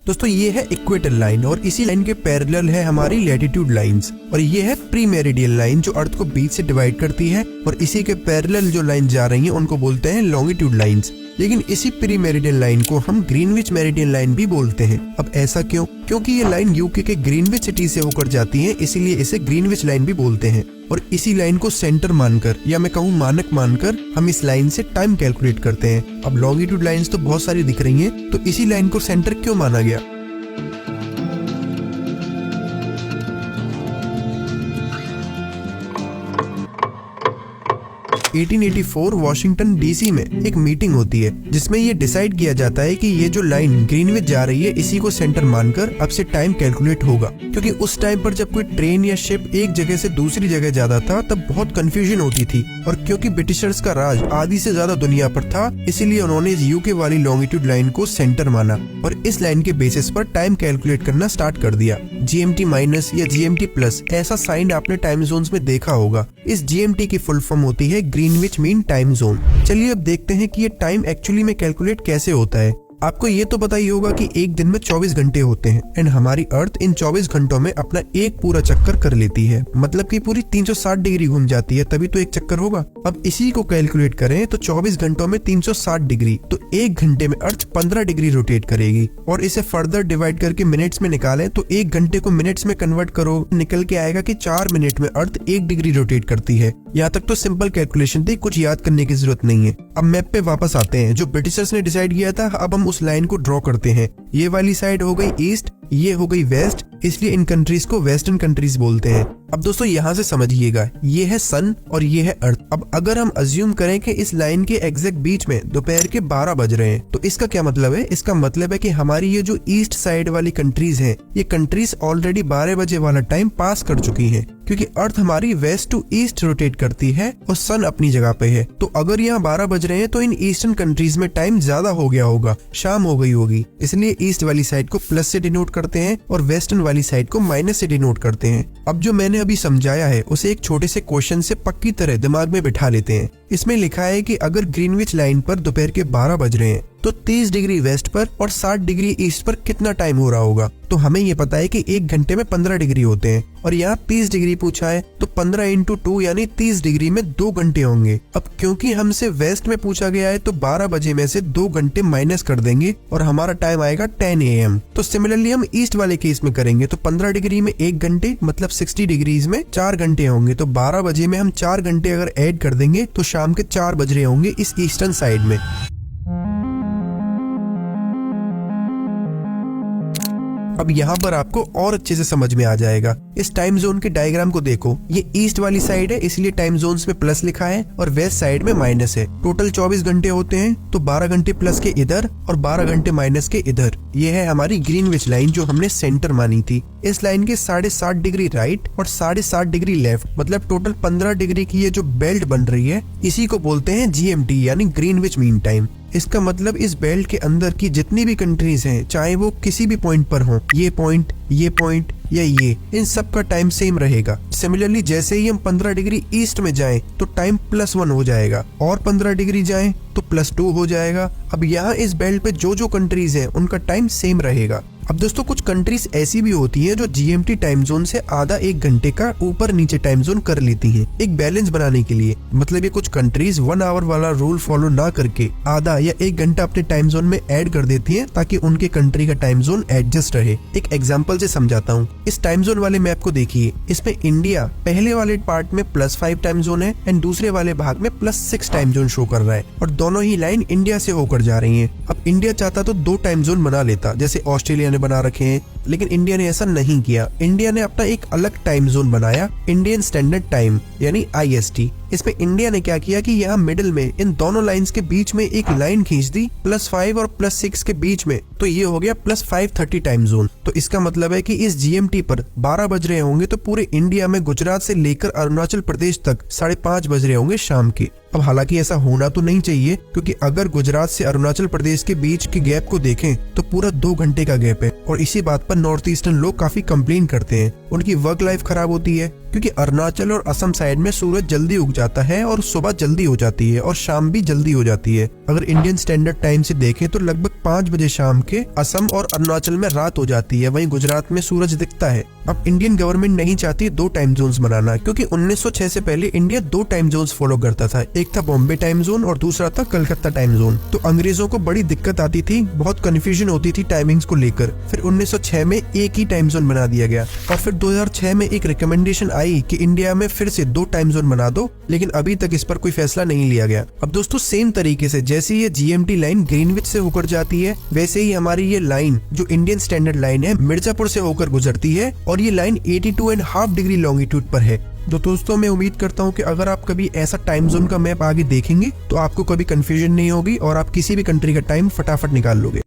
दोस्तों ये है इक्वेटर लाइन और इसी लाइन के पैरेलल है हमारी लैटिट्यूड लाइंस और ये है प्री मेरिडियन लाइन जो अर्थ को बीच से डिवाइड करती है और इसी के पैरेलल जो लाइन जा रही है उनको बोलते हैं लॉन्गिट्यूड लाइंस। लेकिन इसी प्री मेरिडियन लाइन को हम ग्रीनविच मेरिडियन लाइन भी बोलते हैं। अब ऐसा क्यों? क्योंकि ये लाइन यूके के ग्रीनविच सिटी से होकर जाती है, इसीलिए इसे ग्रीनविच लाइन भी बोलते हैं। और इसी लाइन को सेंटर मानकर या मैं कहूँ मानक मानकर हम इस लाइन से टाइम कैलकुलेट करते हैं। अब लॉन्गिट्यूड लाइंस तो बहुत सारी दिख रही हैं, तो इसी लाइन को सेंटर क्यों माना गया? 1884 वॉशिंगटन डीसी में एक मीटिंग होती है जिसमें ये डिसाइड किया जाता है कि ये जो लाइन ग्रीनविच जा रही है इसी को सेंटर मानकर अब से टाइम कैलकुलेट होगा। क्योंकि उस टाइम पर जब कोई ट्रेन या शिप एक जगह से दूसरी जगह जाता था तब बहुत कंफ्यूजन होती थी और क्योंकि ब्रिटिशर्स का राज आधी से ज्यादा दुनिया पर था इसीलिए उन्होंने यूके वाली लॉन्गिट्यूड लाइन को सेंटर माना और इस लाइन के बेसिस पर टाइम कैलकुलेट करना स्टार्ट कर दिया। GMT माइनस या GMT प्लस ऐसा साइन आपने टाइम जोन्स में देखा होगा। इस GMT की फुल फॉर्म होती है ग्रीनविच मीन टाइम जोन। चलिए अब देखते हैं कि ये टाइम एक्चुअली में कैलकुलेट कैसे होता है। आपको ये तो पता ही होगा कि एक दिन में 24 घंटे होते हैं एंड हमारी अर्थ इन 24 घंटों में अपना एक पूरा चक्कर कर लेती है, मतलब कि पूरी 360 डिग्री घूम जाती है, तभी तो एक चक्कर होगा। अब इसी को कैलकुलेट करें तो 24 घंटों में 360 डिग्री, तो एक घंटे में अर्थ 15 डिग्री रोटेट करेगी। और इसे फर्दर डिवाइड करके मिनट्स में निकालें तो एक घंटे को मिनट्स में कन्वर्ट करो, निकल के आएगा कि 4 मिनट में अर्थ 1 डिग्री रोटेट करती है। यहाँ तक तो सिंपल कैलकुलेशन थी, कुछ याद करने की जरूरत नहीं है। अब मैप पे वापस आते हैं। जो ब्रिटिशर्स ने डिसाइड किया था, अब हम उस लाइन को ड्रॉ करते हैं। ये वाली साइड हो गई ईस्ट, ये हो गई वेस्ट, इसलिए इन कंट्रीज को वेस्टर्न कंट्रीज बोलते हैं। अब दोस्तों यहाँ से समझिएगा, ये है सन और ये है अर्थ। अब अगर हम अज्यूम करें कि इस लाइन के एग्जैक्ट बीच में दोपहर के 12 बज रहे हैं, तो इसका क्या मतलब है? इसका मतलब है कि हमारी ये जो ईस्ट साइड वाली कंट्रीज हैं, ये कंट्रीज ऑलरेडी 12 बजे वाला टाइम पास कर चुकी हैं, क्योंकि अर्थ हमारी वेस्ट टू ईस्ट रोटेट करती है और सन अपनी जगह पे है। तो अगर यहाँ 12 बज रहे हैं तो इन ईस्टर्न कंट्रीज में टाइम ज्यादा हो गया होगा, शाम हो गई होगी, इसलिए ईस्ट वाली साइड को प्लस से डिनोट करते हैं और वेस्टर्न वाली साइड को माइनस से डिनोट करते हैं। अब जो मैंने अभी समझाया है उसे एक छोटे से क्वेश्चन से पक्की तरह दिमाग में बिठा लेते हैं। इसमें लिखा है कि अगर ग्रीनविच लाइन पर दोपहर के 12 बज रहे हैं तो 30 डिग्री वेस्ट पर और 60 डिग्री ईस्ट पर कितना टाइम हो रहा होगा? तो हमें ये पता है कि एक घंटे में 15 डिग्री होते हैं और यहाँ 30 डिग्री पूछा है, तो 15 इंटू 2 यानी 30 डिग्री में 2 घंटे होंगे। अब क्योंकि हमसे वेस्ट में पूछा गया है तो 12 बजे में से 2 घंटे माइनस कर देंगे और हमारा टाइम आएगा 10 AM। तो सिमिलरली हम ईस्ट वाले केस में करेंगे तो 15 डिग्री में 1 घंटे मतलब 60 डिग्रीज में 4 घंटे होंगे। तो 12 बजे में हम 4 घंटे अगर ऐड कर देंगे तो शाम के 4 बज रहे होंगे इस ईस्टर्न साइड में। अब यहाँ पर आपको और अच्छे से समझ में आ जाएगा। इस टाइम जोन के डायग्राम को देखो, ये ईस्ट वाली साइड है इसलिए टाइम जोन्स में प्लस लिखा है और वेस्ट साइड में माइनस है। टोटल 24 घंटे होते हैं, तो 12 घंटे प्लस के इधर और 12 घंटे माइनस के इधर। ये है हमारी ग्रीनविच लाइन जो हमने सेंटर मानी थी। इस लाइन के 7.5 डिग्री राइट और 7.5 डिग्री लेफ्ट, मतलब टोटल 15 डिग्री की ये जो बेल्ट बन रही है इसी को बोलते हैं GMT यानी ग्रीनविच मीन टाइम। इसका मतलब इस बेल्ट के अंदर की जितनी भी कंट्रीज हैं, चाहे वो किसी भी पॉइंट पर हो, ये पॉइंट या ये, इन सब का टाइम सेम रहेगा। सिमिलरली जैसे ही हम 15 डिग्री ईस्ट में जाएं तो टाइम +1 हो जाएगा और 15 डिग्री जाएं तो +2 हो जाएगा। अब यहाँ इस बेल्ट पे जो जो कंट्रीज हैं उनका टाइम सेम रहेगा। अब दोस्तों कुछ कंट्रीज ऐसी भी होती हैं जो GMT टाइम जोन से आधा 1 घंटे का ऊपर नीचे टाइम जोन कर लेती हैं, एक बैलेंस बनाने के लिए। मतलब ये कुछ कंट्रीज 1 आवर वाला रूल फॉलो ना करके आधा या 1 घंटा अपने टाइम जोन में ऐड कर देती हैं ताकि उनके कंट्री का टाइम जोन एडजस्ट रहे। एक एग्जांपल से समझाता हूँ। इस टाइम जोन वाले मैप को देखिए, इसमें इंडिया पहले वाले पार्ट में +5 टाइम जोन है एंड दूसरे वाले भाग में +6 टाइम जोन शो कर रहा है और दोनों ही लाइन इंडिया से होकर जा रही है। अब इंडिया चाहता तो 2 टाइम जोन बना लेता जैसे ऑस्ट्रेलिया ने बना रखे हैं, लेकिन इंडिया ने ऐसा नहीं किया। इंडिया ने अपना एक अलग टाइम जोन बनाया, इंडियन स्टैंडर्ड टाइम यानी IST। इसमें इंडिया ने क्या किया कि यहाँ मिडिल में इन दोनों लाइंस के बीच में एक लाइन खींच दी +5 और +6 के बीच में, तो ये हो गया +5:30 टाइम जोन। तो इसका मतलब है कि इस GMT पर 12 बज रहे होंगे तो पूरे इंडिया में गुजरात से लेकर अरुणाचल प्रदेश तक 5:30 बज रहे होंगे शाम के। अब हालांकि ऐसा होना तो नहीं चाहिए, क्योंकि अगर गुजरात से अरुणाचल प्रदेश के बीच के गैप को देखें तो पूरा 2 घंटे का गैप है और इसी बात पर नॉर्थ ईस्टर्न लोग काफी कंप्लेन करते हैं, उनकी वर्क लाइफ खराब होती है, क्योंकि अरुणाचल और असम साइड में सूरज जल्दी उग जाता है और सुबह जल्दी हो जाती है और शाम भी जल्दी हो जाती है। अगर इंडियन स्टैंडर्ड टाइम से देखें तो लगभग 5 बजे शाम के असम और अरुणाचल में रात हो जाती है, वहीं गुजरात में सूरज दिखता है। अब इंडियन गवर्नमेंट नहीं चाहती 2 टाइम जोन्स बनाना, क्योंकि 1906 से पहले इंडिया 2 टाइम जोन्स फॉलो करता था, एक था बॉम्बे टाइम जोन और दूसरा था कलकत्ता टाइम जोन। तो अंग्रेजों को बड़ी दिक्कत आती थी, बहुत कंफ्यूजन होती थी टाइमिंग्स को लेकर। फिर 1906 में एक ही टाइम जोन बना दिया गया और फिर 2006 में एक रिकमेंडेशन आई कि इंडिया में फिर से 2 टाइम जोन बना दो, लेकिन अभी तक इस पर कोई फैसला नहीं लिया गया। अब दोस्तों सेम तरीके से जैसे ये जीएमटी लाइन ग्रीनविच से होकर जाती है, वैसे ही हमारी ये लाइन जो इंडियन स्टैंडर्ड लाइन है मिर्जापुर से होकर गुजरती है और ये लाइन 82.5 डिग्री लॉन्गिट्यूड पर है। तो दोस्तों मैं उम्मीद करता हूँ कि अगर आप कभी ऐसा टाइम जोन का मैप आगे देखेंगे तो आपको कभी कंफ्यूजन नहीं होगी और आप किसी भी कंट्री का टाइम फटाफट निकाल लोगे।